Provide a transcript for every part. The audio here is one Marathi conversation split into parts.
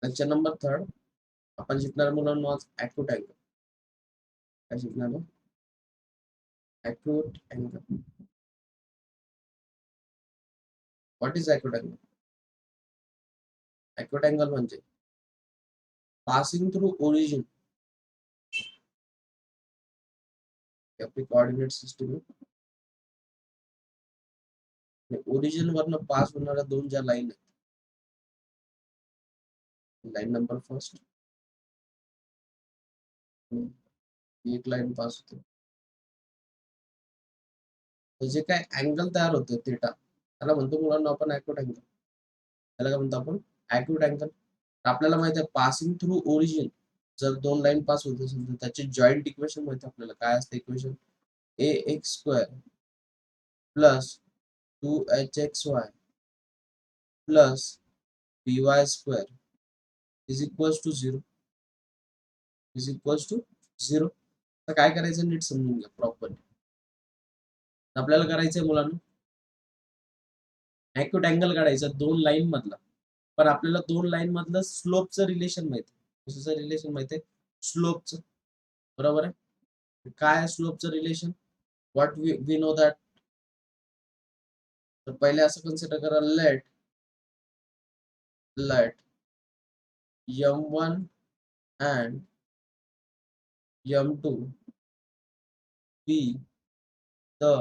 लेक्चर नंबर 3 आपण शिकणार मुलांनो आज ॲक्यूट अँगल. काय शिकणार आहे? Acute angle. What is acute angle? Acute angle म्हणजे पासिंग थ्रू ओरिजिन. आपली कोऑर्डिनेट सिस्टम आहे. ओरिजिन वरनं पास होणाऱ्या दोन ज्या लाईन आहेत. लाईन नंबर फर्स्ट एक लाईन पास होते. तर जे काय अँगल तयार होतं थीटा त्याला म्हणतो मुलांना आपण ॲक्यूट अँगल. त्याला काय म्हणतो आपण? Acute angle. आपल्याला माहिती आहे पासिंग थ्रू ओरिजिन जर दोन लाईन पास होत असेल तर त्याचे जॉइंट इक्वेशन माहिती आपल्याला काय असते equation ax² plus 2hxy plus by² is equals to 0 is equals to 0. तर काय करायचं नीट समजून घ्या प्रॉपरली. आपल्याला करायचंय मुलांना ॲक्यूट अँगल काढायचा दोन लाईन मधला. पण आपल्याला दोन लाईन मधलं स्लोपचं रिलेशन माहिती आहे. कशाचं रिलेशन माहिती आहे? स्लोपचं. बरोबर आहे. काय आहे स्लोपचं relation? What we know that. तर पहिले असं कन्सिडर करा let m1 and m2 be the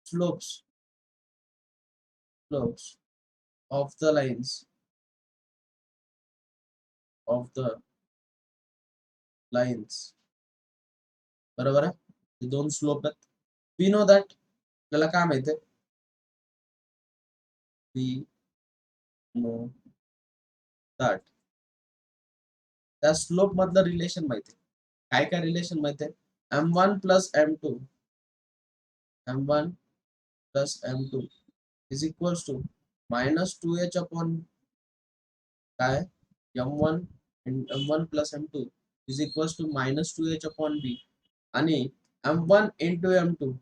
slopes of the lines. बरोबर आहे. हे दोन स्लोप आहेत. We know that. आपल्याला काय माहिती आहे? We know that. त्या स्लोप मधलं रिलेशन माहिती आहे. काय काय रिलेशन माहिती आहे? m1 plus m2 is equals to -2h upon काय m1 plus m2 is equals to -2h upon b आणि m1 into m2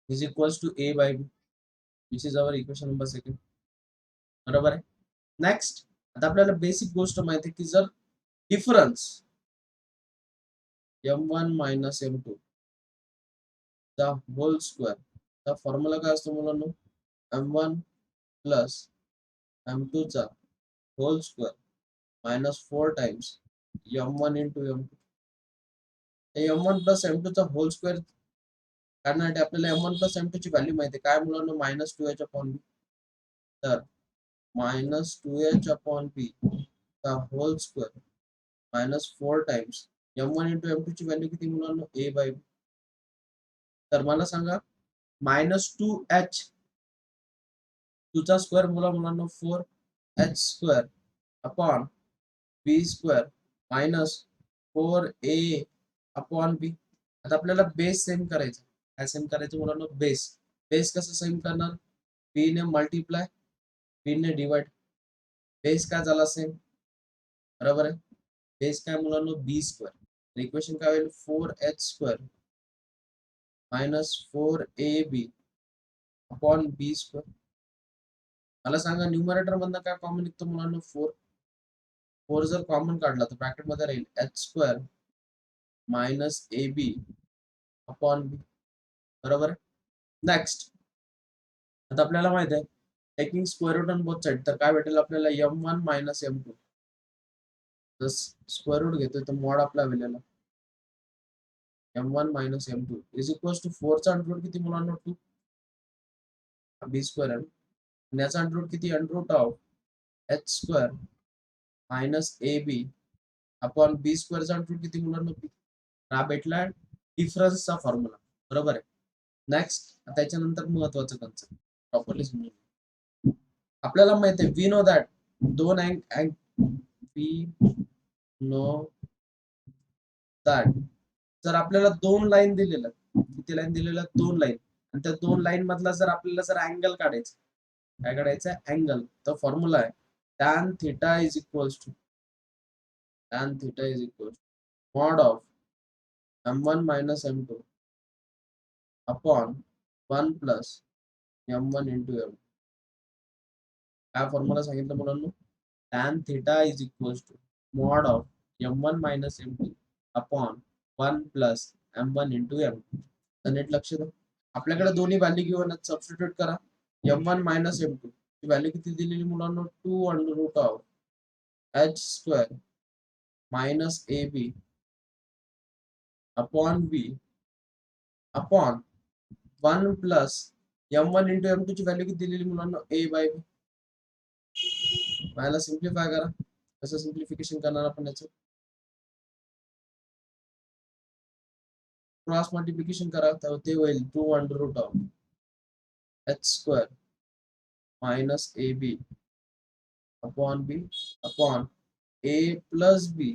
is equals to a by b which is our equation number second. बरोबर आहे. नेक्स्ट आता आपल्याला बेसिक गोष्ट माहिती आहे की जर डिफरन्स m1 मायनस m2 चा होल स्क्वेअर चा फॉर्म्युला काय असतो मुलांनो m1 प्लस m2 चा whole square -4 times m1 into m2. m1 plus m2 चा होल स्क्वेअर काढण्यासाठी आपल्याला m1 प्लस m2 ची व्हॅल्यू माहिती आहे. काय मुलांनो -2h अपॉन b. तर -2h अपॉन b चा whole square -4 times m1 into m2 ची व्हॅल्यू किती मुलांनो a बाय b. तर मला सांगा -2h 2 चा स्क्वेअर मुलांनो 4h square upon b square -4a upon b. आता आपल्याला बेस सेम करायचं. काय सेम करायचं मुलांनो? बेस कसं सेम करणार? b ने मल्टिप्लाय b ने डिवाइड. बेस काय झाला सेम. बरोबर आहे. बेस काय मुलांनो b स्क्वेअर. इक्वेशन काय होईल 4h square -4ab upon b square. मला सांगा न्यूमरेटर मधनं काय कॉमन निघतो मुलांनो 4 जर कॉमन काढला तर ब्रॅकेट मध्ये राहील h square -ab upon b. बरोबर आहे. नेक्स्ट आता आपल्याला माहित आहे taking square root on both side तर काय भेटेल आपल्याला m1 मायनस m2. जर स्क्वेअर रूट घेतोय तर मॉड आपला available m1 minus m2 is equals to 4 चा अंडर रूट किती मुलांना 2 b स्क्वेअर आहे. आणि याचा अंडर रूट किती under root of h square -ab upon b square चा अंडर रूट किती मुलांना p. हा भेटला डिफरन्सचा फॉर्म्युला. बरोबर आहे. नेक्स्ट त्याच्यानंतर महत्वाचं कन्सेप्ट प्रॉपरली समजून. आपल्याला माहिती आहे वी नो दॅट दोन वी नो दॅट जर आपल्याला दोन लाईन दिलेल्या किती लाईन दिलेल्या दोन लाईन आणि त्या दोन लाईन मधला जर आपल्याला जर अँगल काढायचा काय काढायचं अँगल तर फॉर्म्युला आहे tan theta is equals to mod of m1 minus m2 upon 1 plus m1 into m2. काय फॉर्म्युला सांगितलं मुलांना? tan theta is equals to mod of m1 minus m2 upon 1 plus m1 into m2. तर नीट लक्ष द्या. आपल्याकडे दोन्ही व्हॅल्यू घेऊन सबस्टिट्यूट करा. m1 मायनस m2 ची व्हॅल्यू किती दिलेली मुलांना? 2 under root of h square minus ab upon b upon 1 plus m1 into m2 ची व्हॅल्यू किती दिलेली मुलांना? a by b. याला सिम्प्लिफाय करा. कसं सिम्प्लिफिकेशन करणार आपण याचं? क्रॉस मल्टिप्लिकेशन करा, तर ते होईल 2 under root of h square minus ab upon b upon a plus b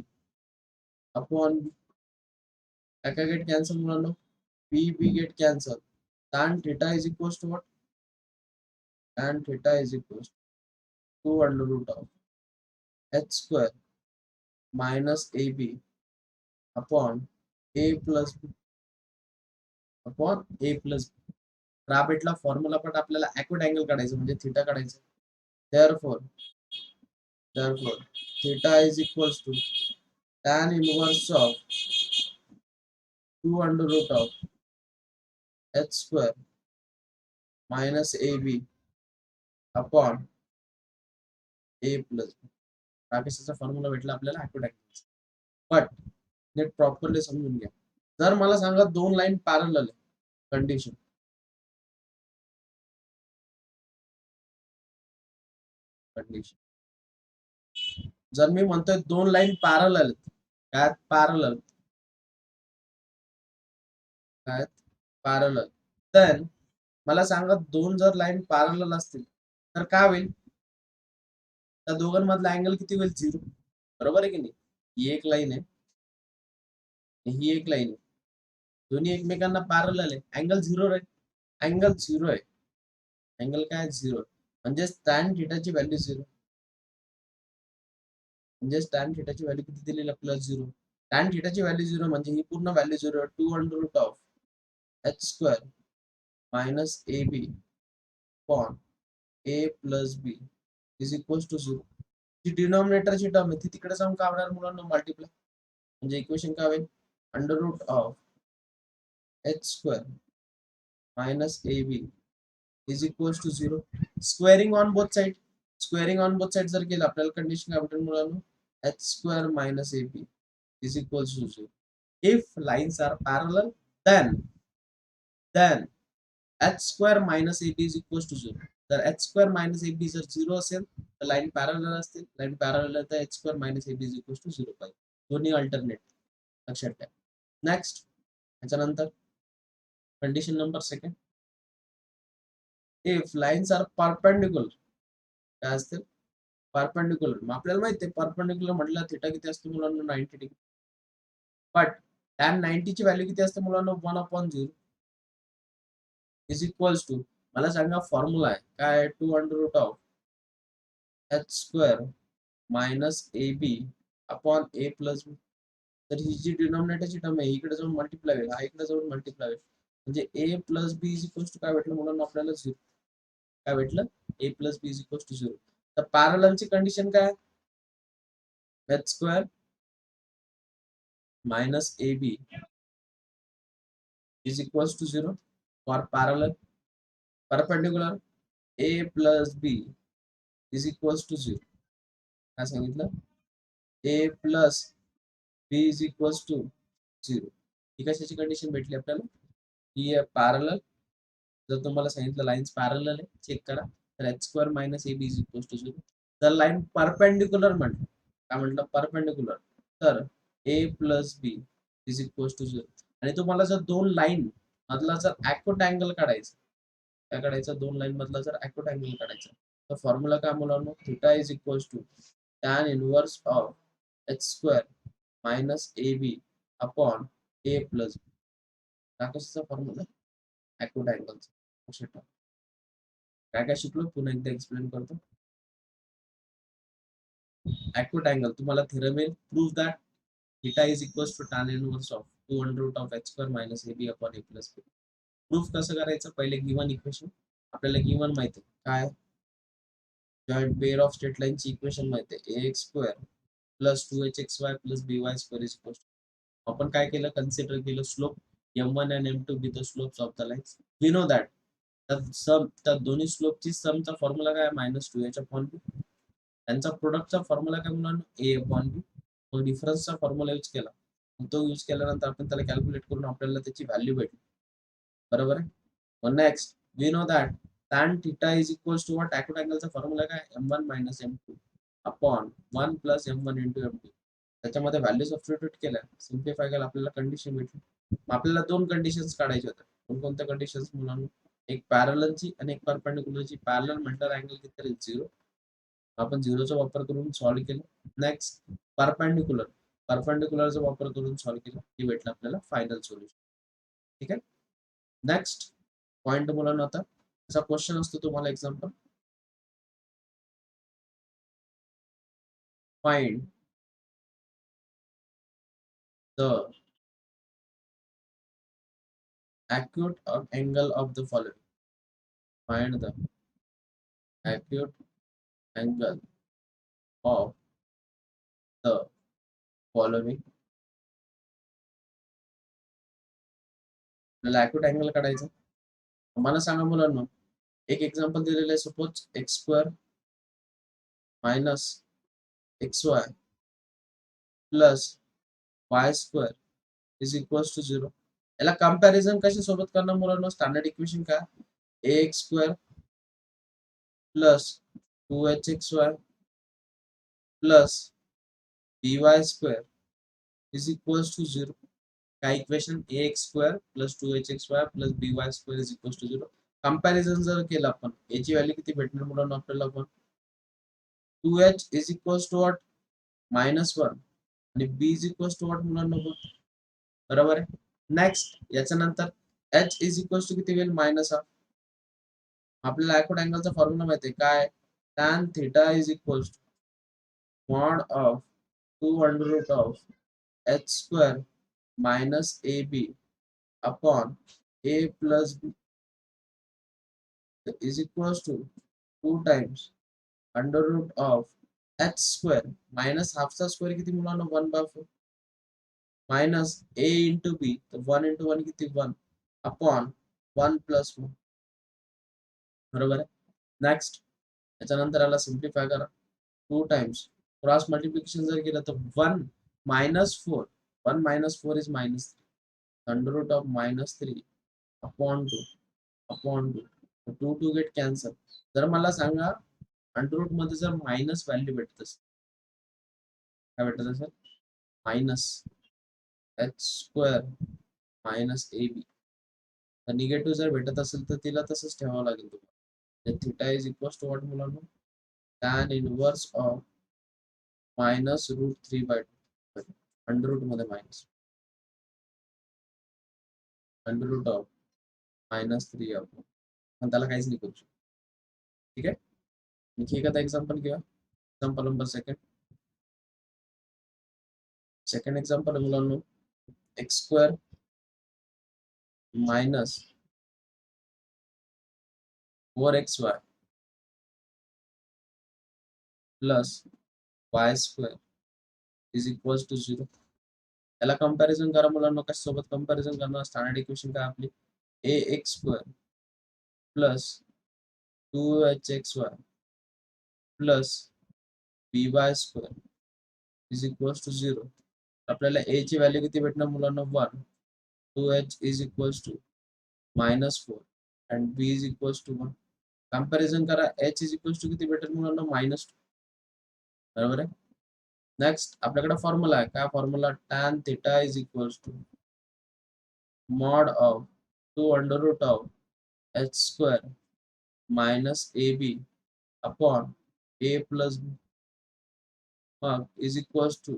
upon b. काय गेट कॅन्सल मुलांना? b get cancel. tan theta is equals to what? Tan theta is equals to 2 under root of h square minus ab upon a plus b upon a plus b. तर हा भेटला फॉर्म्युला, पण आपल्याला ॲक्युट अँगल काढायचं म्हणजे थीटा काढायचं. therefore theta is equals to tan inverse of 2 under root of h square minus ab upon a plus b. राकेशचा फॉर्म्युला भेटला आपल्याला ॲक्युट अँगल. बट नीट प्रॉपरली समजून घ्या. जर मला सांगा दोन लाईन पॅरलल आहे, कंडिशन जर मी म्हणतोय दोन लाईन पॅरलल आहेत, काय पॅरलल काय पॅरलल, तर मला सांगा दोन जर लाईन पॅरलल असतील तर काय होईल? त्या दोघांमधला अँगल किती होईल? 0. बरोबर आहे की नाही? ही एक लाईन आहे, ही एक लाईन आहे, दोन्ही एकमेकांना पॅरलल आहे, अँगल 0 आहे. अँगल 0 आहे, अँगल काय 0, म्हणजे tan थीटाची व्हॅल्यू 0. म्हणजे tan थीटाची व्हॅल्यू किती दिलेली आपल्याला? 0. tan थीटाची व्हॅल्यू 0 म्हणजे ही पूर्ण व्हॅल्यू 0 आहे. 2 under root of h square minus ab upon a plus b is equals to 0. जी डिनॉमिनेटरची टर्म आहे ती तिकडे जाऊन काय होणार मुलांना? मल्टिप्लाय. म्हणजे इक्वेशन काय होईल? Under root of h square minus ab is equals to 0. Squaring on both side, squaring on both side जर केलं आपल्याला कंडिशन काय भेटेल मुलांना? h square minus ab is equals to 0. If lines are parallel, then h square minus ab is equals to 0. तर h square minus ab जर 0 असेल तर लाईन पॅरलल असतील, लाईन पॅरलल तर h square minus ab is equals to 0 पाहिजे. दोन्ही अल्टरनेट लक्षात ठेवा. नेक्स्ट त्याच्यानंतर condition number second, if lines are perpendicular, काय असतील? परपेंडिक्युलर. मग आपल्याला माहिती आहे परपेंडिक्युलर म्हटलं थीटा किती असते मुलांना? 90 डिग्री. बट tan 90 ची व्हॅल्यू किती असते मुलांना? 1/0 इज इक्वल्स टू, मला सांगा फॉर्म्युला आहे काय? 2 under root of h square minus ab upon a plus b. तर ही जी डिनॉमिनेटरची टर्म आहे इकडे जाऊन मल्टिप्लाय होईल, हा इकडे जाऊन मल्टिप्लाय होईल, म्हणजे a plus b is equals to काय भेटलं मुलांना आपल्याला? 0. काय भेटलं? a plus b is equals to 0. तर पॅरललची कंडिशन काय? h square minus ab is equals to 0 for parallel. Perpendicular, a plus b is equals to 0. काय सांगितलं? a plus b is equals to 0. ही कशाची कंडिशन भेटली आपल्याला? ही पॅरलल. जर तुम्हाला सांगितलं लाईन्स पॅरलल आहे, चेक करा, तर h square minus ab is equals to 0. जर लाईन परपेंडिक्युलर म्हटलं, काय म्हटलं? परपेंडिक्युलर, तर a plus b is equals to 0. आणि तुम्हाला जर दोन लाईन मधला जर ॲक्युट अँगल काढायचा, काय काढायचं? दोन लाईन मधला जर ॲक्युट अँगल काढायचा, तर फॉर्म्युला काय मुलांना? Theta is equals to tan inverse of h square minus ab upon a plus b. हा कशाचा फॉर्म्युला? ॲक्युट अँगलचा. काय काय शिकलो पुन्हा एकदा एक्सप्लेन करतो. ॲक्युट अँगल तुम्हाला थेरम येईल, prove that theta is equals to tan inverse of 2 under root of h square minus ab upon a plus b. Proof कसं करायचं? पहिले गिवन इक्वेशन आपल्याला गिवन माहिती आहे काय? जॉईंट पेअर ऑफ स्ट्रेट लाईनची इक्वेशन माहिती आहे ax square plus 2hxy plus by square is equal to आपण काय केलं कन्सिडर केलं slope m1 and m2 be the slopes of the lines we know that त्या दोन्ही स्लोपची समचा फॉर्म्युला काय -2h अपॉन बी त्यांचा प्रोडक्टचा फॉर्म्युला काय मुलांना a अपॉन बी मग डिफरन्सचा फॉर्म्युला यूज केला तो यूज केल्यानंतर आपण त्याला कॅल्क्युलेट करून आपल्याला त्याची व्हॅल्यू भेटली बरोबर आहे मग next we know that tan theta is equals to what acute angle चा फॉर्म्युला काय m1 minus m2 upon 1 plus m1 into m2 त्याच्यामध्ये व्हॅल्यू सबस्टिट्यूट केल्या सिम्प्लिफाय केला आपल्याला कंडिशन भेटली मग आपल्याला दोन कंडिशन्स काढायच्या होत्या कोणकोणत्या कंडिशन्स मुलांना एक पॅरललची आणि एक परपेंडिक्युलरची पॅरलल म्हटल्यावर अँगल किती तरी 0 आपण 0चा वापर करून सॉल्व्ह केलं नेक्स्ट परपेंडिक्युलरचा वापर करून सॉल्व्ह केलं हे भेटलं आपल्याला फायनल सोल्युशन ठीक आहे नेक्स्ट पॉइंट मुलांना आता असा क्वेश्चन असतो तुम्हाला example find the acute angle of the following find the acute angle of the following आपल्याला acute angle काढायचा मला सांगा मुलांना एक एक्झाम्पल दिलेलं आहे suppose x square minus x y plus y square is equals to 0 याला कंपॅरिझन कशा सोबत करणार मुलांना स्टँडर्ड इक्वेशन काय a x square plus 2hxy plus by square is equals to 0 काय equation ax square plus 2hxy plus by square is equals to 0 comparison जर केलं आपण याची व्हॅल्यू किती भेटणार मुलांना आपल्याला पण 2h is equals to what -1 आणि b is equals to what मुलांना बरोबर आहे नेक्स्ट याच्यानंतर h इज इक्वल्स टू किती होईल -1 आपल्याला अॅक्यूट अँगलचा फॉर्म्युला माहिती आहे काय tan theta is equals to mod of 2 under root of h square minus ab upon a plus b is equals to 2 times under root of h square minus half चा स्क्वेअर किती मुलांना 1/4 minus a into b तर 1 into 1 किती 1 अपॉन 1 plus 1 बरोबर आहे नेक्स्ट त्याच्यानंतर याला सिम्प्लिफाय करा 2 टाइम्स क्रॉस मल्टिप्लिकेशन जर केलं तर 1 -4 1 -4 is -3 under root of -3 upon 2 upon 2 2 2 get cancel जर मला सांगा अंडर रूट मध्ये जर मायनस व्हॅल्यू भेटत असेल काय भेटत असेल minus h square minus a b तर निगेटिव्ह जर भेटत असेल तर तिला तसंच ठेवावं लागेल तुम्हाला theta is equals to what मुलांना tan inverse of -√3/2 under root मध्ये मायनस अंडर रूट ऑफ -3 आपण त्याला काहीच नाही करू शकतो ठीक आहे आणखी एखादा एक्झाम्पल घेऊया एक्झाम्पल नंबर सेकंड एक्झाम्पल मुलांना x square minus 4xy plus y square is equals to 0 याला कंपॅरिझन करा मुलांना कशासोबत कंपॅरिझन करणार स्टँडर्ड इक्वेशन काय आपली a x square plus 2hxy plus by square is equals to 0 आपल्याला a ची व्हॅल्यू किती भेटणार मुलांना 1 2h is equals to -4 and b is equals to 1 comparison करा h इज इक्वल्स टू किती भेटेल मुलांना -2 बरोबर आहे नेक्स्ट आपल्याकडे फॉर्म्युला आहे काय formula tan theta is equals to mod of 2 under root of h square minus ab upon a plus b मग is equals to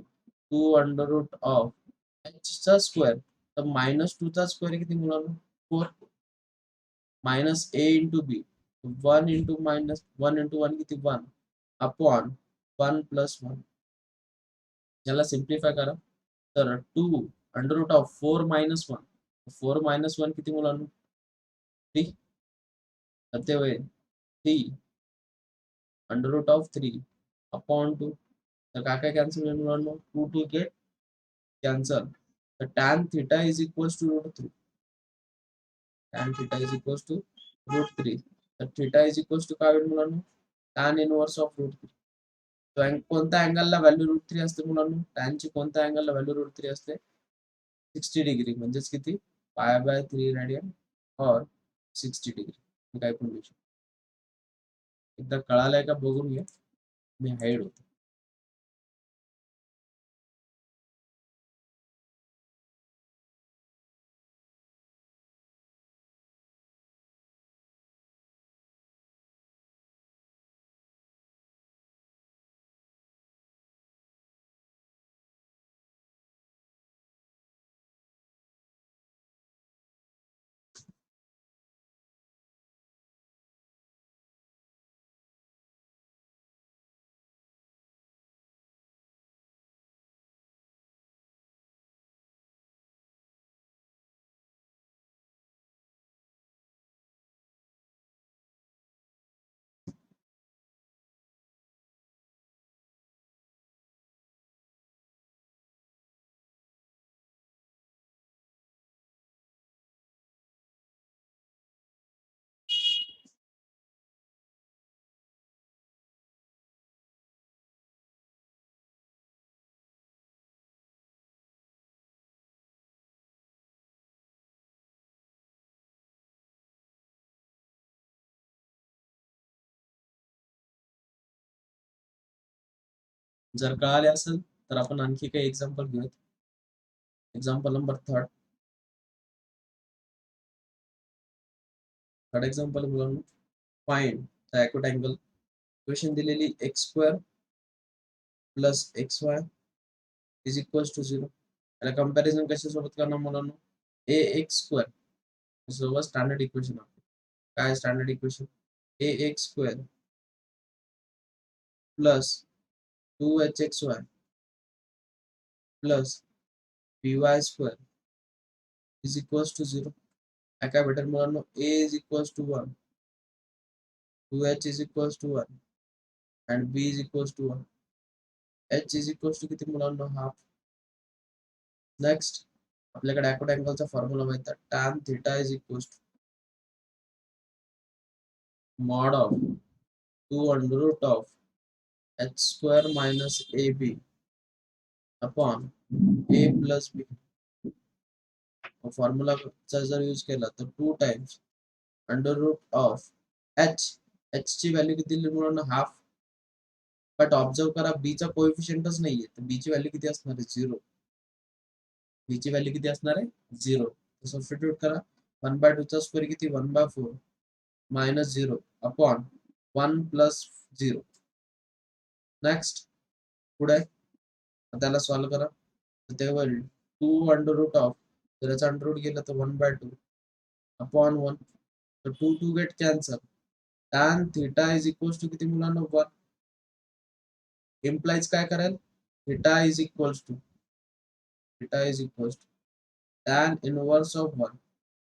2 under root of h चा स्क्वेअर तर -2 चा स्क्वेअर किती मुलांना 4 minus a into b 1 into minus 1 into 1 किती 1 अपॉन 1 प्लस 1 याला सिम्प्लिफाय करा तर 2 under root of 4 minus 1 4 minus 1 किती मुलांना 3 तर ते होईल 3 अंडर रूट ऑफ 3 अपॉन 2. तर काय काय कॅन्सल होईल मुलांनो, 2 2 गेट कॅन्सल. तर tan theta is equals to root 3. tan theta is equals to root 3. तर थिटा इज इक्वल्स टू काय होईल मुलांनो, tan इनवर्स ऑफ रूट 3. कोणत्या अँगलला व्हॅल्यू रूट 3 असते मुलांनो, टॅनची कोणत्या अँगलला व्हॅल्यू रूट 3 असते, 60 डिग्री. म्हणजेच किती, पाय बाय 3 रेडियन और 60 डिग्री. काय पण लिहू शकतो. एकदा कळालंय का बघून घ्या. मी हाईड होतो. जर कळाले असेल तर आपण आणखी काही एक्झाम्पल घेऊयात. एक्झाम्पल नंबर थर्ड एक्झाम्पल मुलांनो, find the acute angle. Equation दिलेली x square plus x y is equals to 0. याला कंपॅरिझन कशासोबत करणार मुलांनो, ए एक्स स्क्वेअर सोबत स्टँडर्ड इक्वेशन. काय standard equation, a x square plus 2hxy plus by square is equals to 0. काय भेटेल मुलांनो, a is equals to 1, 2h is equals to 1 and b is equals to 1. h is equals to किती मुलांनो, हाफ. नेक्स्ट आपल्याकडे ॲक्युट अँगलचा फॉर्म्युला माहिती आहे, tan theta is equals to mod of 2 under root of h square minus ab upon a plus b. फॉर्म्युलाचा जर यूज केला तर 2 times under root of h. h ची व्हॅल्यू किती दिली मुलांना, हाफ. बट ऑब्झर्व करा, b चा कोएफिशियंटच नाहीये, तर b ची व्हॅल्यू किती असणार आहे, 0. b ची व्हॅल्यू किती असणार आहे, 0. सबस्टिट्यूट करा, 1/2 चा स्क्वेअर किती, 1/4 मायनस 0 अपॉन 1 प्लस 0. नेक्स्ट पुढे त्याला सॉल्व करा, तर ते होईल 2 अंडर रूट ऑफ, जर याचा अंडर रूट गेला तर 1/2 अपॉन 1. तर 2 2 get cancel. tan theta is equals to किती मुलांना, 1. इम्प्लाइज काय करेल, theta is equals to tan inverse of 1.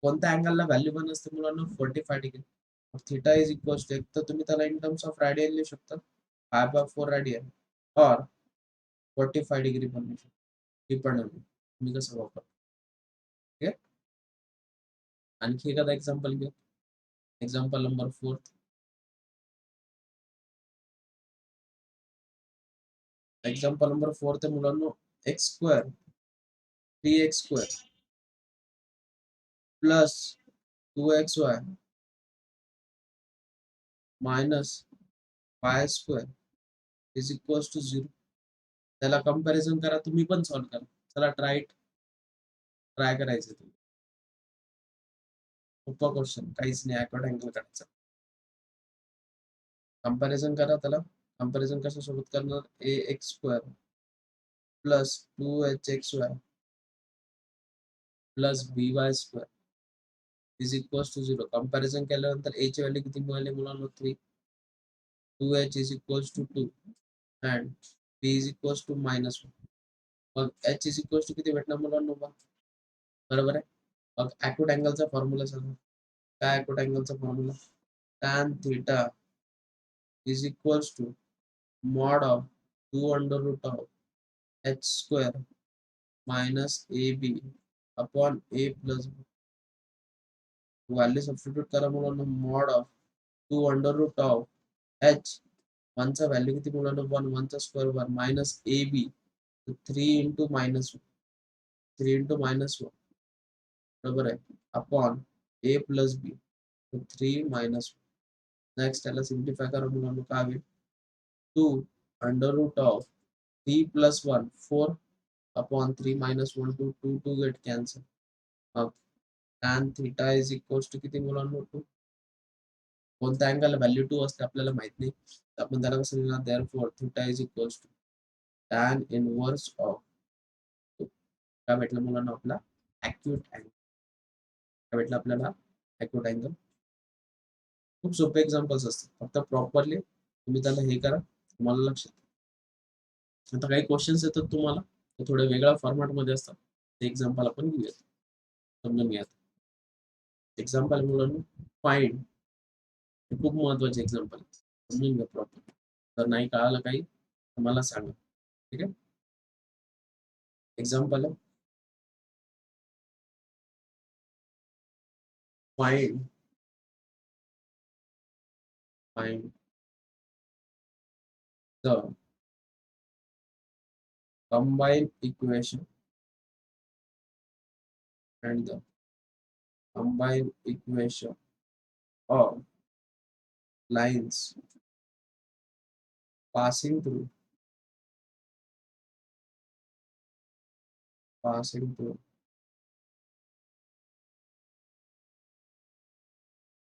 कोणत्या अँगलला व्हॅल्यू 1 असते मुलांना, 45 degree. Theta is equals to, एक तर तुम्ही त्याला इन टर्म्स ऑफ रेडियन लिहू शकता, 5/4 रेडियन और 45 डिग्री पण लिहू शकता, डिपेंड तुम्ही कसं वापर. ठीक आहे. आणखी एखादा एक्झाम्पल घ्या. Example number 4. एक्झाम्पल नंबर 4 ते मुलांनो, x square 3x square plus 2xy minus y square is equals to 0. त्याला कंपॅरिझन करा, तुम्ही पण सॉल्व करा. चला ट्राय करायचं तुम्ही. सोपा क्वेश्चन, काहीच नाही, ॲक्युट अँगल काढायचा. कंपॅरिझन करा त्याला. कंपॅरिझन कशासोबत करणार, a x square plus 2hxy plus by square is equals to 0. Comparison केल्यानंतर a ची व्हॅल्यू किती मिळाली मुलांना, 3. 2h is equals to 2 and b is equals to -1. मग h इज इक्वल्स टू किती भेटणार मुलांना, 1. बरोबर आहे. मग ॲक्युट अँगलचा फॉर्म्युला सांगा. काय ॲक्युट अँगलचा formula, tan theta is equals to mod of 2 under root of h square minus ab upon a plus b. Value substitute करा मुलांना. Mod of 2 under root of h, 1 चा व्हॅल्यू किती मुलांना 1, 1 चा square 1 minus ab 3 into minus 3 into minus 1 बरोबर आहे upon a plus b 3 minus 1. Next त्याला सिम्प्लिफाय करा मुलांना. काय होईल 2 under root of 3 plus 1 4 upon 3 minus 1 to 2 to get cancel. अब tan theta is equals to किती मुलांना 2. कोणत्या अँगल व्हॅल्यू 2 असते आपल्याला माहित नाही. तर आपण त्याला कसं लिहिणार therefore theta is equals to tan inverse of काय भेटलं मुलांना आपला acute angle. काय भेटलं आपल्याला acute angle. खूप सोपे एक्झाम्पल्स असतात. फक्त प्रॉपरली तुम्ही त्याला हे करा तुम्हाला लक्षात. आता काही क्वेश्चन्स येतात तुम्हाला ते थोडे वेगळ्या फॉर्मॅट मध्ये असतात. ते एक्झाम्पल आपण घेऊया. समजून घ्या. एक्झाम्पल मुलांना फाइंड हे खूप महत्वाचे एक्झाम्पल समजून घ्या प्रॉपर. तर नाही कळालं काही तर मला सांगा. ठीक आहे. एक्झाम्पल आहे find find the combined equation and the combined equation of lines passing through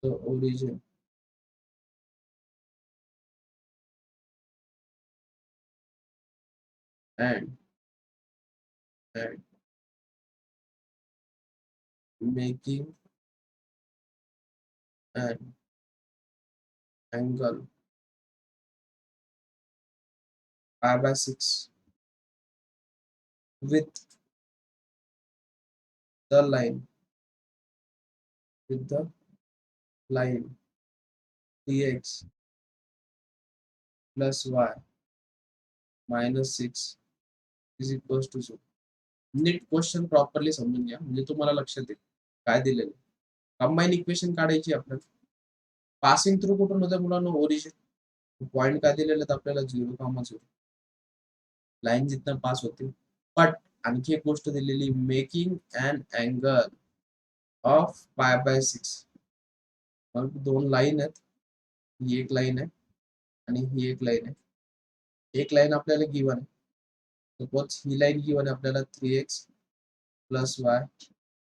the origin and making an angle pi by 6 with the line dx plus y minus 6 is equals to 0. नीट क्वेश्चन प्रॉपरली समजून घ्या म्हणजे तुम्हाला लक्षात येईल काय दिलेलं. कंबाईन इक्वेशन काढायची आपल्याला. पासिंग थ्रू कुठून होतं मुलांना ओरिजिन. पॉइंट काय दिलेले आहेत आपल्याला 0,0. लाईन जिथं पास होते. बट आणखी एक गोष्ट दिलेली मेकिंग अँड अँगल ऑफ पाय बाय 6. मग दोन लाईन आहेत. ही एक लाईन आहे आणि ही एक लाईन आहे. एक लाईन आपल्याला गिवन आहे. सपोज ही लाईन गिवन आहे आपल्याला 3x प्लस y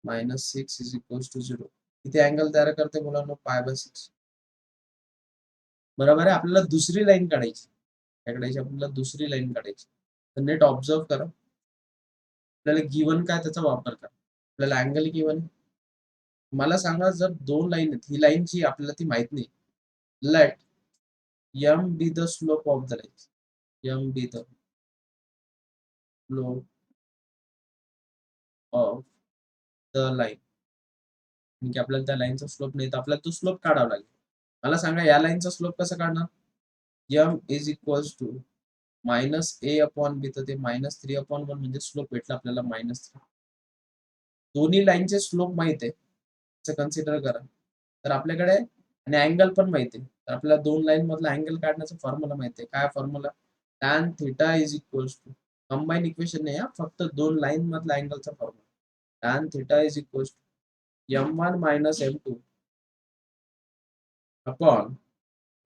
minus 6 is equals to 0. इथे अँगल तयार करते मुलांना पाय बाय 6. बरोबर आहे. आपल्याला दुसरी लाईन काढायची. आपल्याला दुसरी लाईन काढायची. तर नेट ऑब्झर्व करा. आपल्याला गिवन काय त्याचा वापर करा. आपल्याला अँगल गिवन आहे. मला सांगा जर दोन लाईन आहेत ही लाईन जी आपल्याला ती माहित नाही. Let m be the slope of the line. m be the slope of the line. म्हणजे आपल्याला त्या लाईनचा स्लोप नाही तर आपल्याला तो स्लोप काढावा लागेल. मला सांगा या लाईनचा स्लोप कसा काढणार. m is equals to minus a upon b. तर ते -3/1 म्हणजे स्लोप भेटला आपल्याला -3. दोन्ही लाईनचे स्लोप माहित आहे असं कन्सिडर करा. तर आपल्याकडे आणि अँगल पण माहिती आहे. तर आपल्याला दोन लाईन मधला अँगल काढण्याचा फॉर्म्युला माहिती आहे. काय formula tan theta is equals to combine equation नाही फक्त दोन लाईन मधला अँगलचा formula. tan theta is equals to m1 minus m2 upon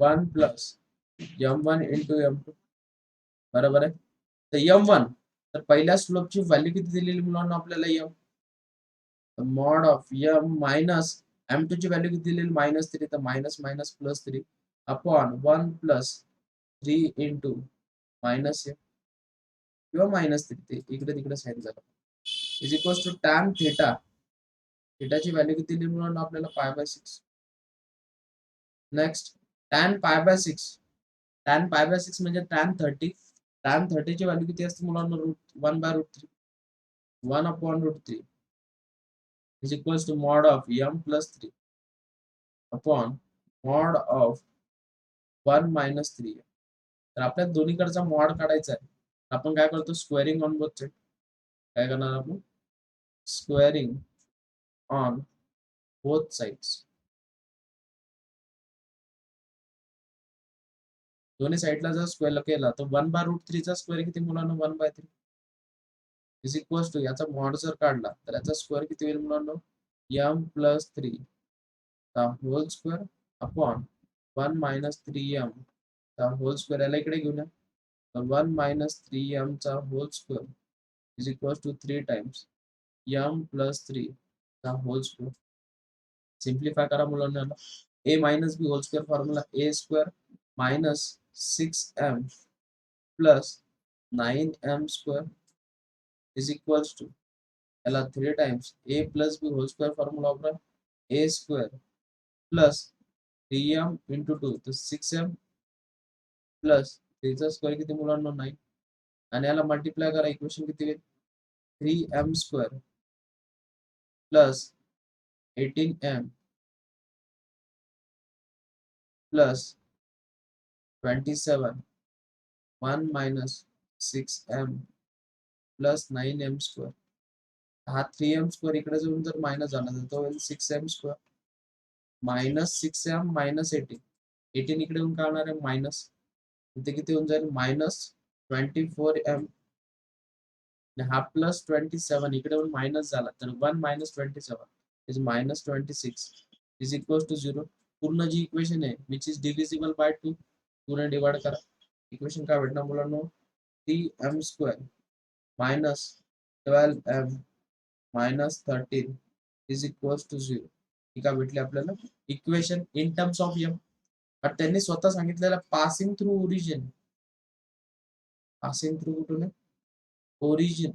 1 plus m1 into m2. बरोबर आहे. तर m1 तर पहिल्या स्लोपची व्हॅल्यू किती दिलेली मुलांना आपल्याला m. Mod of m minus m2 ची व्हॅल्यू किती दिलेली -3. तर minus minus plus 3 upon 1 plus 3 into minus किंवा -3 ते इकडे तिकडे साईन झालं is equals to tan theta. थीटाची व्हॅल्यू किती दिली म्हणून आपल्याला pi by 6. Next tan pi by 6. tan pi by 6 म्हणजे tan 30. tan 30 ची व्हॅल्यू किती असते मुलांना √1/√3. 1 upon √3 is equals to mod of m plus 3 upon mod of 1 minus 3 तर आपल्याला दोन्हीकडचा मॉड काढायचा आहे. आपण काय करतो स्क्वेअरिंग ऑन बोथ साइड. काय करणार आपण स्क्वेअरिंग ऑन बोथ साइड्स. दोन्ही साइडला जर स्क्वेअर केला तर 1/√3 चा स्क्वेअर किती मुलांना 1/3 इज इक्वल्स टू याचा मॉड जर काढला तर याचा स्क्वेअर किती होईल मुलांना m प्लस 3 चा whole square upon 1 minus 3m चा होल स्क्वेअर याला इकडे घेऊन या तर 1 मायनस 3m चा whole square is equals to 3 times m plus 3 चा होल स्क्वेअर. सिम्प्लिफाय करा मुलांना a minus b whole square formula a square minus 6m plus 9m square is equals to याला 3 times a plus b whole square formula वापरा a square plus 3m into 2 तर 6m प्लस 3 चा स्क्वेअर किती मुलांना 9 आणि याला मल्टिप्लाय करा इक्वेशन किती होईल 3m square plus 18m plus 27 1 minus 6m plus 9m square. हा 3m स्क्वेअर इकडे जाऊन जर मायनस झाला तर तो होईल 6m square minus 6m minus 18 इकडे येऊन काय होणार आहे मायनस इथे किती होऊन जाईल मायनस 24m हा प्लस 27 इकडे येऊन मायनस झाला तर 1 minus 27 is minus 26 is equal to 0. पूर्ण जी इक्वेशन आहे विच इज डिव्हिजिबल बाय 2 पूर्ण डिवाइड करा इक्वेशन काय भेटणार मुलांनो 3m square minus 12m minus 13 is equal to 0. ही काय भेटली आपल्याला equation in terms of m. त्यांनी स्वतः सांगितलेलं passing through origin passing through कुठून ओरिजिन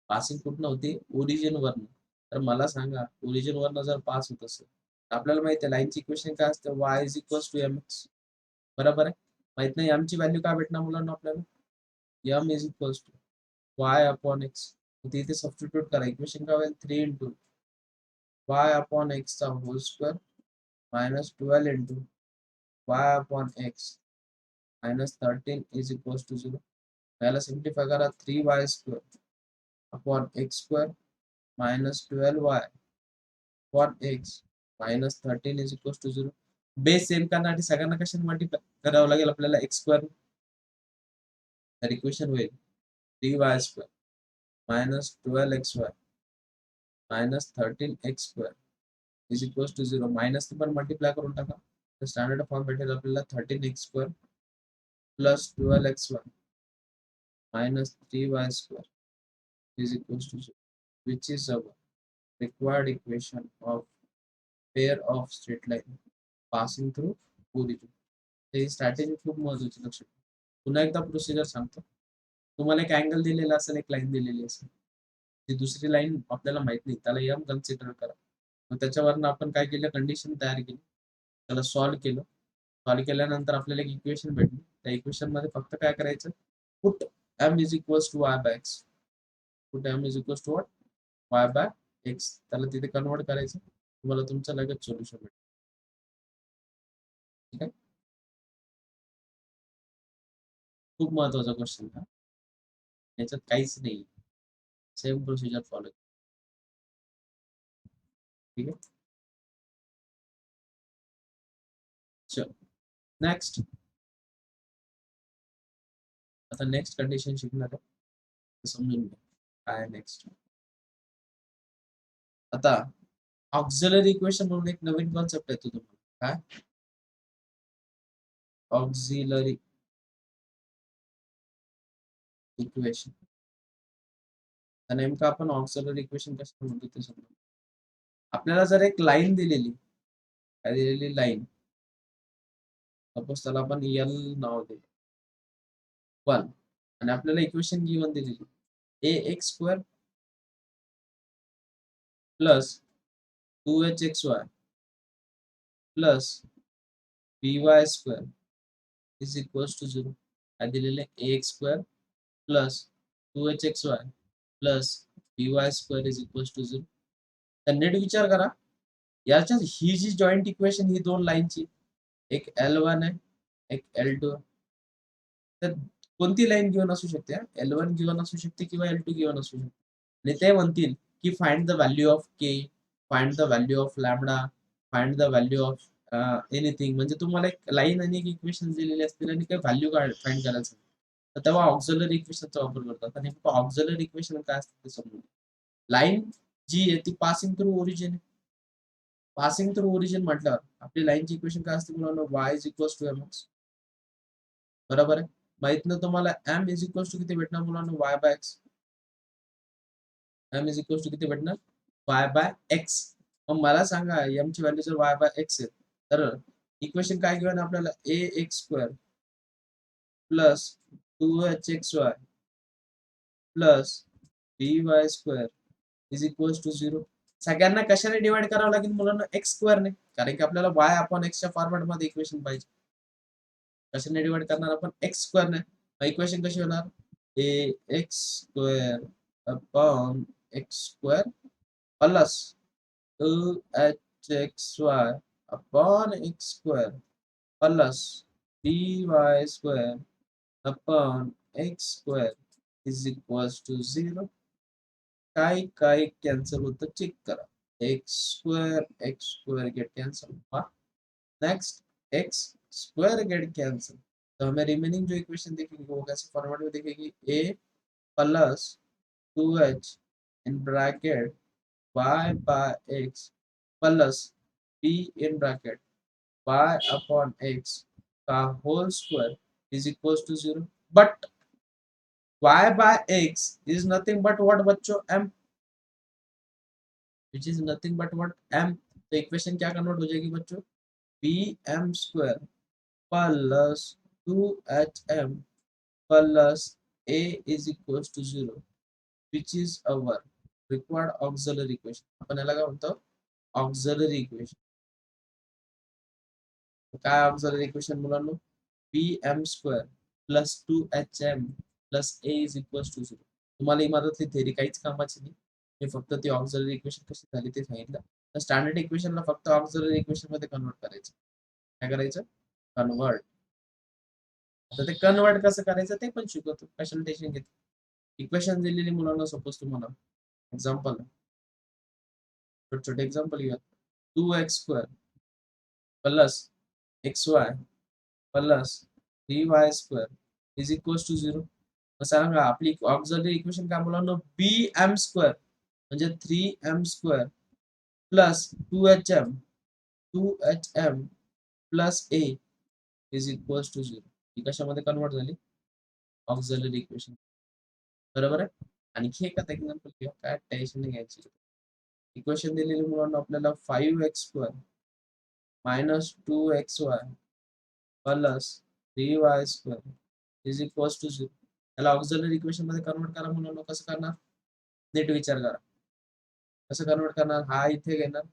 पासिंग कुठनं होते ओरिजिन वरनं. तर मला सांगा ओरिजिन वरनं जर पास होत असेल आपल्याला माहिती आहे लाईनची इक्वेशन काय असते y is equals to mx बरोबर आहे. माहित नाही m ची व्हॅल्यू काय भेटणार मुलांना आपल्याला m is equals to y upon x. इथे सबस्टिट्यूट करा इक्वेशन काय होईल 3 इंटू y अपॉन x चा whole square minus 12 into y upon x minus 13 is equals to 0. याला सिम्प्लिफाय करा 3y square upon x square minus 12y upon x minus 13 is equals to 0. Base same करण्यासाठी सगळ्यांना कशाने मल्टिप्लाय करावं लागेल आपल्याला x स्क्वेअर. तर इक्वेशन होईल 3y square minus 12xy minus 13x square is equals to 0. Minus पण मल्टिप्लाय करून टाका तर स्टँडर्ड फॉर्म भेटेल आपल्याला 13x square plus 12xy minus 3y square is equals to 0, which is our required equation of pair of straight line passing through origin. He strategy खूप महत्त्वाची लक्षात ठेवा. पुन्हा एकदा प्रोसिजर सांगतो. तुम्हाला एक अँगल दिलेला असेल एक लाईन दिलेली असेल ती दुसरी लाईन आपल्याला माहित नाही त्याला एम कन्सिडर करा. मग त्याच्यावरनं आपण काय केलं कंडिशन तयार केली त्याला सॉल्व्ह केलं. सॉल्व्ह केल्यानंतर आपल्याला एक इक्वेशन भेटली त्या इक्वेशन मध्ये फक्त काय करायचं put m is equals to y by x. Put m is equals to what? y by x. त्याला तिथे कन्वर्ट करायचं तुम्हाला तुमचं लगेच सोल्युशन भेटेल. ठीक आहे खूप महत्वाचा क्वेश्चन हा याच्यात काहीच नाही सेम प्रोसिजर फॉलो ठीक आहे. चल नेक्स्ट आता नेक्स्ट कंडिशन शिकणार आहे समजून घ्या काय नेक्स्ट. आता ऑक्झिलरी इक्वेशन म्हणून एक नवीन कॉन्सेप्ट येतो तुम्हाला काय ऑक्झिलरी इक्वेशन. तर नेमकं आपण ऑक्झिलरी इक्वेशन कसं म्हणतो ते समजून. आपल्याला जर एक लाईन दिलेली काय दिलेली लाईन सपोज त्याला आपण एल नाव दिलं 1 आणि आपल्याला इक्वेशन गिवन दिलेली a x square plus 2hxy plus by square is equals to 0. काय दिलेलं आहे ax square plus 2hxy plus by square is equals to 0. तर नीट विचार करा याच्यात ही जी जॉईंट इक्वेशन ही दोन लाईनची एक L1 आहे, एक L2 आहे. तर कोणती लाईन गिव्हन असू शकते? L1 गिव्हन असू शकते किंवा L2 गिव्हन असू शकते. आणि ते म्हणतील की find the value of K, find the value of lambda, find the value of anything. म्हणजे तुम्हाला एक लाईन आणि एक इक्वेशन दिलेले असतील आणि काही व्हॅल्यू फाइंड करायचं. तर तेव्हा ऑक्झिलरी इक्वेशनचा वापर करतात. आणि ऑक्झिलरी इक्वेशन काय असतं ते समजून. लाईन जी आहे ती पासिंग थ्रू ओरिजिन आहे. पासिंग थ्रू ओरिजिन म्हटल्यावर आपली लाईनची इक्वेशन काय असते मुलांना? y is equals to mx. बरोबर आहे. मग इथनं तुम्हाला m इज इक्वल्स टू किती भेटणार मुलांना? y by x. m is equals to किती भेटणार? y by x. मग मला सांगा m ची व्हॅल्यू जर y बाय x आहे तर इक्वेशन काय घेऊन आपल्याला? ax square plus 2hxy plus by square is equals to 0. सगळ्यांना कशाने डिवाइड करावं लागेल मुलांना? x स्क्वेअरने. कारण की आपल्याला y अपॉन x च्या फॉर्मॅटमध्ये इक्वेशन पाहिजे. कशाने डिवाइड करणार आपण? x स्क्वेअरने. मग इक्वेशन कशी होणार? ax square upon x square plus 2hxy upon x square plus dy square upon x square is equals to 0. काय काय कॅन्सल होतं चेक करा. x square get cancel. Next x square get cancel. तो हमें रिमेनिंग जो इक्वेशन देखेंगे वो कैसे फॉर्मेट में देखेगी? a plus 2h in bracket y by x plus p in bracket y upon x का whole square is equals to 0. But y by x is nothing but what बच्चों? m, which is nothing but what? m. तो इक्वेशन क्या कन्वर्ट हो जाएगी बच्चों? p m square plus 2hm plus a is equals to 0, which is our required auxiliary equation. आपण याला काय म्हणतो? Auxiliary equation. काय ऑक्झिलरी इक्वेशन मुलांना? pm square plus 2hm plus a is equals to 0. तुम्हाला इमारतली थेरी काहीच कामाची नाही. मी फक्त ती ऑक्झिलरी इक्वेशन कशी झाली ते सांगितलं. तर स्टँडर्ड इक्वेशनला फक्त ऑक्झिलरी इक्वेशन मध्ये कन्वर्ट करायचं. काय करायचं? कन्वर्ट. आता ते कन्वर्ट कसं करायचं ते पण शिकवतो. कशाला टेन्शन घेतो? इक्वेशन दिलेली मुलांना सपोज तुम्हाला एक्झाम्पल, छोटे छोटे एक्झाम्पल घेऊया. 2x square plus xy plus 3y square is equals to 0. सांगा आपली ऑक्झिलरी इक्वेशन काय मुलांना? bm स्क्वेअर म्हणजे 3m square plus 2hm plus a is equals to 0. ही कशामध्ये कन्वर्ट झाली? Auxiliary equation. बरोबर आहे. आणखी एखादा एक्झाम्पल घेऊ. काय टेन्शन नाही घ्यायची. इक्वेशन दिलेली मुलांना आपल्याला 5x square minus 2xy plus 3y square is equals to 0. त्याला ऑक्झिलरी इक्वेशन मध्ये कन्वर्ट करा म्हणून कसं करणार? नीट विचार करा. कसं कन्वर्ट करणार? हा इथे घेणार.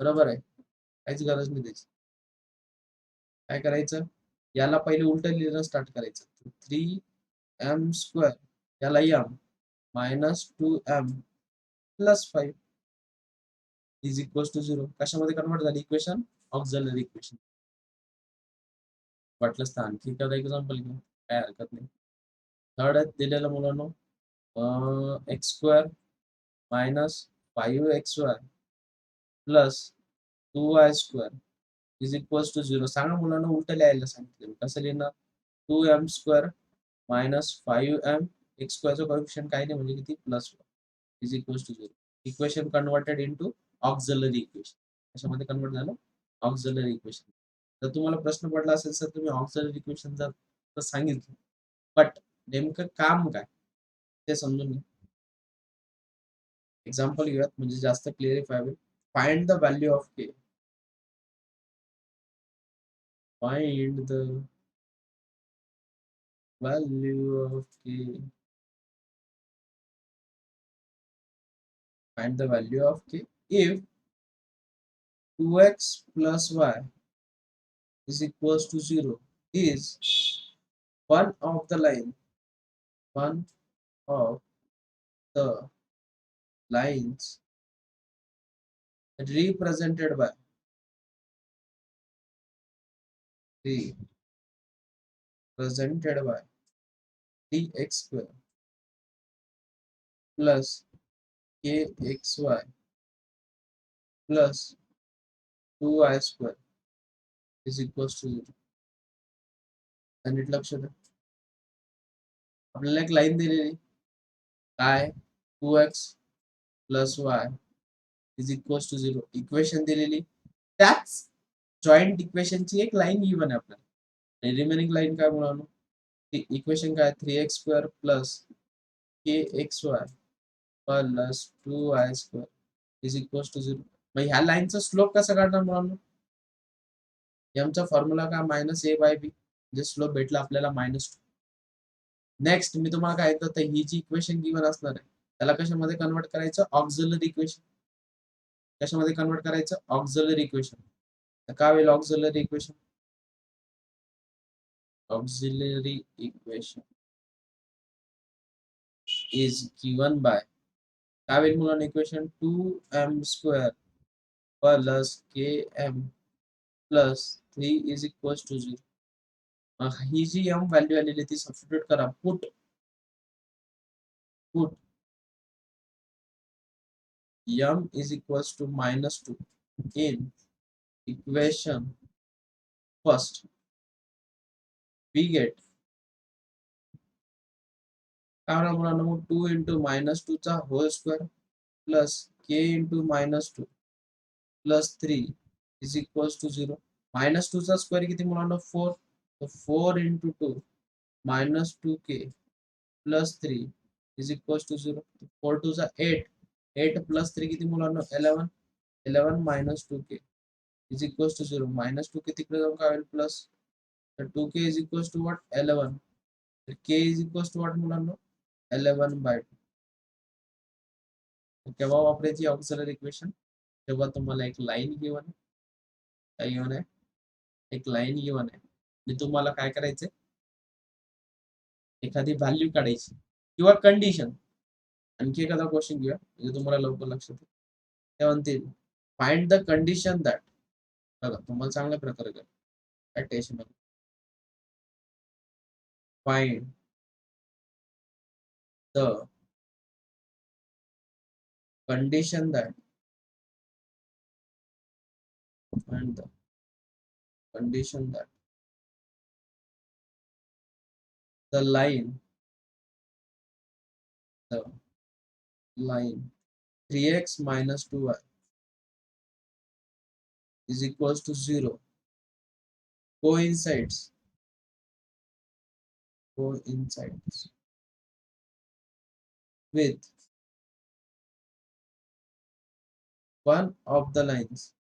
बरोबर आहे. काहीच गरज नाही त्याची. काय करायचं? याला पहिले उलट लिहिणं स्टार्ट करायचं. 3m स्क्वेअर याला m minus 2m plus 5 is equals to 0. कशामध्ये कन्वर्ट झाली इक्वेशन? Auxiliary equation. वाटलंच तर आणखी एखादा एक्झाम्पल घेऊ. काय हरकत नाही. थर्ड दिलेलं मुलांना x square minus 5xy plus 2y square is equals to 0. सांगा मुलांना उलट लिहायला सांगितलं. कसं लिहिणार? 2m square minus 5m x स्क्वेअरचं कोएफिशियंट काही नाही म्हणजे किती? Plus 1 is equals to 0. Equation converted into auxiliary equation. कशामध्ये कन्वर्ट झालं? Auxiliary equation. जर तुम्हाला प्रश्न पडला असेल सर तुम्ही ऑक्झिलरी इक्वेशन जर सांगितलं बट नेमकं काम काय ते समजून घ्या. एक्झाम्पल घेऊयात म्हणजे जास्त क्लिअरिफाय होईल. Find the value of K. Find the value of K. Find the value of k if 2x plus y is equals to 0 is one of the lines represented by 3 presented by 3x square plus kxy plus 2y square is equals to 0. आणि नीट लक्ष द्या, आपल्याला एक लाईन दिलेली काय 2x plus y is equals to 0 equation दिलेली, त्याच जॉईंट इक्वेशनची एक लाईन गिवन आहे आपल्याला. रिमेनिंग लाईन काय म्हणून ती इक्वेशन काय 3x square plus kxy plus 2y square is equals to 0. मग ह्या लाईनचा स्लोप कसा काढणार म्हणून एमचा फॉर्म्युला काय मायनस ए बाय बी, जे स्लोप भेटला आपल्याला -2. नेक्स्ट मी तुम्हाला काय तर ही जी इक्वेशन गिवन असणार आहे त्याला कशामध्ये कन्वर्ट करायचं, ऑक्झिलरी इक्वेशन. कशामध्ये कन्वर्ट करायचं, ऑक्झिलरी इक्वेशन. तर काय होईल auxiliary equation, auxiliary equation is given by काय होईल मुलांना equation 2m square plus km plus 3 is equals to 0. ही जी m व्हॅल्यू आलेली ती सबस्टिट्यूट करा, put m is equals to -2 in equation first. We get काय होणार मुलांना मग 2 into -2 चा whole square plus k into -2 plus 3 is equals to 0. -2 चा स्क्वेअर किती मुलांना 4, तो 4 into 2 -2k plus 3 is equals to 0. 4 2 चा 8, 8 प्लस 3 किती मुलांना 11, 11 -2k is equals to 0. -2 के तिकडे जाऊन काय होईल प्लस, तर 2k is equals to what 11, तर k is equals to what मुलांना 11/2. केव्हा वापरायची ऑक्झिलरी इक्वेशन, तेव्हा तुम्हाला एक लाईन गिवन आहे, काय गिवन आहे, एक लाईन गिवन आहे आणि तुम्हाला काय करायचंय, एखादी व्हॅल्यू काढायची किंवा कंडिशन. आणखी एखादा क्वेश्चन घेऊया म्हणजे तुम्हाला लवकर लक्षात येईल. ते म्हणतील फाइंड द कंडिशन दॅट, बघा तुम्हाला चांगल्या प्रकारे करा, काय टेन्शन नको. Find the condition that and the condition that the line 3x minus 2y is equals to 0 coincides with one of the lines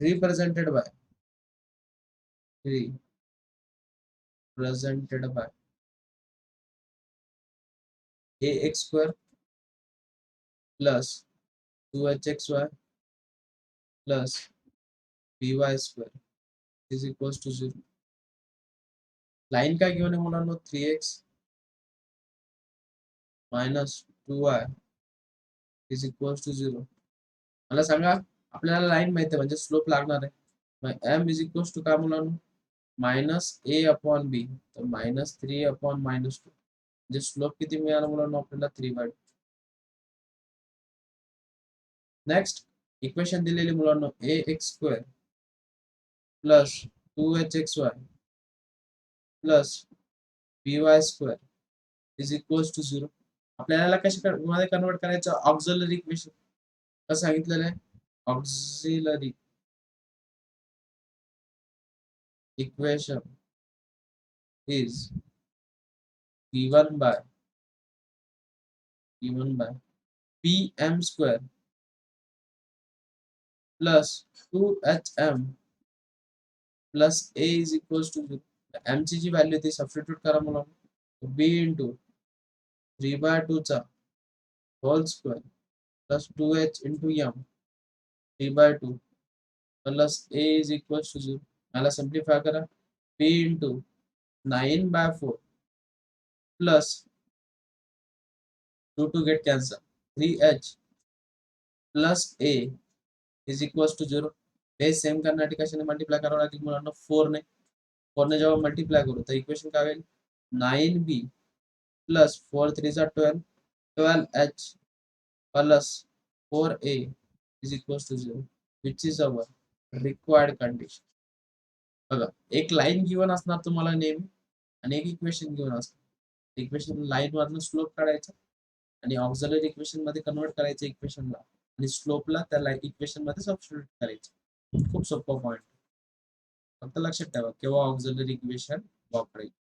represented by ax square plus 2hxy plus by square is equals to 0. Line काय घेऊन आहे मुलांना 3x minus 2y is equals to 0. मला सांगा, आपल्याला लाईन माहिती आहे म्हणजे स्लोप लागणार आहे. मग m is equals to काय मुलांना -a/b, तर -3/-2 म्हणजे स्लोप किती मिळाला मुलांना आपल्याला 3/2. नेक्स्ट इक्वेशन दिलेली मुलांना ax square plus 2hxy plus by square is equals to 0. आपल्याला कशामध्ये कन्वर्ट करायचं, ऑक्झिलरी इक्वेशन. कसं सांगितलेलं आहे, auxiliary equation is given by pm square plus 2hm plus a is equals to 0. m ची जी व्हॅल्यू ती सबस्टिट्यूट करा मला, b into 3/2 चा whole square plus 2h into m 3/2 plus a is equals to 0. मला सिंप्लिफाय करा, b into 9/4 plus 2 to get cancel 3h plus a is equal to 0. Base same करण्यासाठी कशाने मल्टिप्लाय करावं लागेल मुलांना? 4ने जेव्हा मल्टिप्लाय करू तर इक्वेशन काय होईल? 9b प्लस 4 3 12 12h plus 4a is equal to 0 which is our required condition. बघा, एक लाईन गिवन असणार तुम्हाला नेहमी आणि एक इक्वेशन गिवन असणार. इक्वेशन लाईन वरनं स्लोप काढायचा आणि ऑक्झिलरी इक्वेशन मध्ये कन्वर्ट करायचं इक्वेशनला आणि स्लोपला त्या इक्वेशन मध्ये सबस्टिट्यूट करायचं. खूप सोपा पॉईंट. फक्त लक्षात ठेवा केव्हा ऑक्झिलरी इक्वेशन वापरायचं.